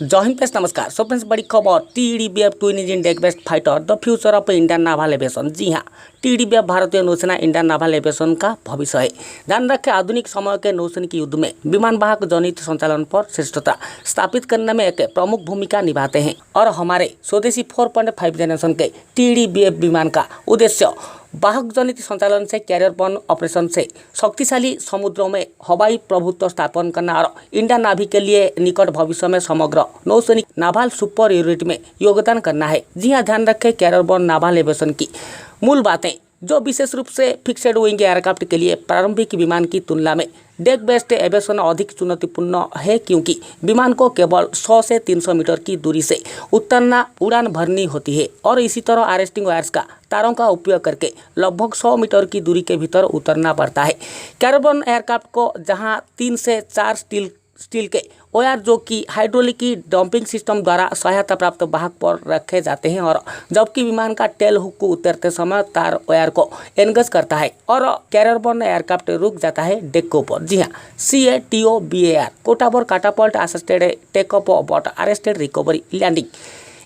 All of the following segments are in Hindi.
जय हिंद फ्रेंड्स, नमस्कार। सो फ्रेंड्स, बड़ी खबर TDBF twin engine deck based fighter the future of Indian naval aviation. जी हाँ, TDBF भारतीय नौसेना इंडियन नावल एविएशन का भविष्य है। ध्यान रखें, आधुनिक समय के नौसैनिक युद्ध में विमान वाहक जनित संचालन पर श्रेष्ठता स्थापित करने में एक प्रमुख भूमिका निभाते हैं और हमारे स्वदेशी 4.5 जनरेशन के TDBF विमान का उद्देश्य वाहक जनित संचालन से कैरियर बर्न ऑपरेशन से शक्तिशाली समुद्रों में हवाई प्रभुत्व स्थापन करना और इंडियन नावी के लिए निकट भविष्य में समग्र नौसैनिक नाभाल सुपरियोरिटी में योगदान करना है। जी हाँ, ध्यान रखें, कैरियर बर्न नाभाल एविएशन की मूल बातें जो विशेष रूप से फिक्सेड विंग एयरक्राफ्ट के लिए प्रारंभिक विमान की तुलना में डेक बेस्ड एविएशन अधिक चुनौतीपूर्ण है, क्योंकि विमान को केवल 100 से 300 मीटर की दूरी से उतरना उड़ान भरनी होती है और इसी तरह आर्रेस्टिंग वायर्स का तारों का उपयोग करके लगभग 100 मीटर की दूरी के भीतर उतरना पड़ता है। कैरियर एयरक्राफ्ट को जहां 3 से 4 स्टील के वायर जो कि हाइड्रोलिक की डंपिंग सिस्टम द्वारा सहायता प्राप्त वाहक पर रखे जाते हैं, और जबकि विमान का टेल हुक को उतरते समय तार वायर को एंगेज करता है और कैरियर बर्न एयरक्राफ्ट रुक जाता है डेक के ऊपर। जी हाँ, CATOBAR CATOBAR catapult assisted take off but arrested recovery landing.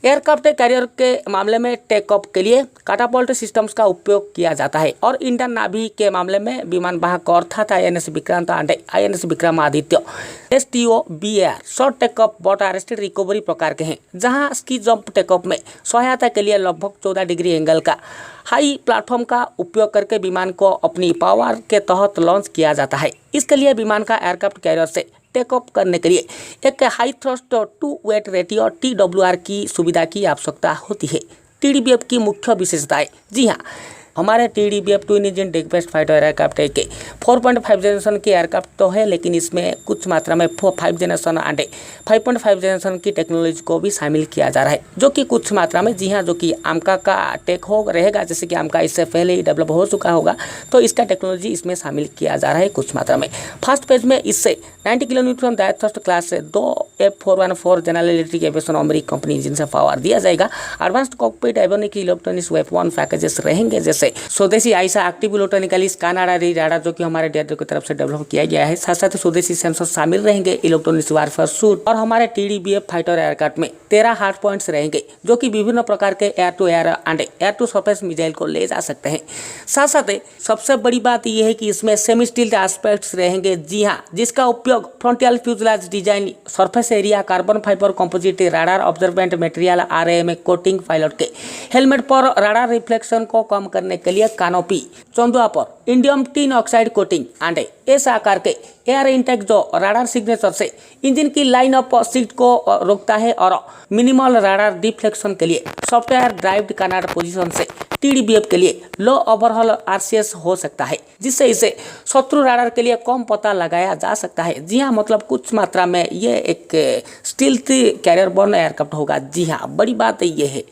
Aircraft carrier के मामले में टेक ऑफ के लिए कैटापल्ट सिस्टम्स का उपयोग किया जाता है और इंडियन नावी के मामले में विमान वाहक अर्थात INS Vikrant and INS Vikramaditya STOBAR short take off but arrested recovery प्रकार के हैं, जहां स्की जंप टेक ऑफ में सहायता के लिए लगभग 14 डिग्री एंगल का हाई प्लेटफॉर्म का उपयोग करके विमान को अपनी पावर के तहत लॉन्च किया जाता है। इसके लिए विमान का एयरक्राफ्ट कैरियर से टेक ऑफ करने के लिए एक high thrust to weight ratio TWR की सुविधा की आवश्यकता होती है। TDBF की मुख्य विशेषताएं। जी हाँ, हमारे TDBF twin engine deck based fighter aircraft है कि 4.5 जनरेशन की एयरक्राफ्ट तो है, लेकिन इसमें कुछ मात्रा में 5 जनरेशन एंड 5.5 जनरेशन की टेक्नोलॉजी को भी शामिल किया जा रहा है, जो कि कुछ मात्रा में, जी हाँ, जो कि आमका का टेक हो रहेगा। जैसे कि आमका इससे पहले ही डेवलप हो चुका होगा, तो इसका टेक्नोलॉजी इसमें शामिल किया जा रहा है कुछ मात्रा में। फर्स्ट फेज में इससे 90 किलोन्यूटन डायरेक्ट थ्रस्ट क्लास से 2 F414 जनरल इलेक्ट्रिक एविएशन अमेरिकी कंपनी इंजन से पावर दिया जाएगा। Advanced cockpit avionic electronics weapon packages रहेंगे, जैसे स्वदेशी I saw active electronically scanner radar जो कि हमारे डीआरडीओ की तरफ से डेवलप किया गया है। साथ साथ स्वदेशी सेंसर शामिल रहेंगे, इलेक्ट्रॉनिक्स वारफेयर सूट, और हमारे TDBF फाइटर एयरक्राफ्ट में 13 हार्ड पॉइंट्स रहेंगे, जो कि विभिन्न प्रकार के air to air and air to surface missile को ले जा सकते हैं। साथ साथ सबसे बड़ी बात यह है कि इसमें सेमी स्टील्ड एस्पेक्ट्स रहेंगे। जी हाँ, जिसका उपयोग frontal fuselage design, surface area, carbon fibre composite, radar observant material RAM coating, pilot के हेलमेट पर राडार रिफ्लेक्शन को कम करने के लिए कानोपी, चंदुआ पर indium tin oxide coating and इस आकार के एयर इंटेक जो राडार सिग्नेचर से इंजन की लाइन ऑफ सीट को रोकता है, और मिनिमल राडार डिफ्लेक्शन के लिए सॉफ्टवेयर ड्राइव्ड कनाड पोजीशन से TDBF के लिए लो ओवरऑल RCS हो सकता है, जिससे इसे शत्रु राडार के लिए कम पता लगाया जा सकता है। जी हाँ, मतलब कुछ मात्रा में ये एक स्टील्थ कैरियर बर्न एयरक्राफ्ट होगा। जी हाँ, बड़ी बात ये है।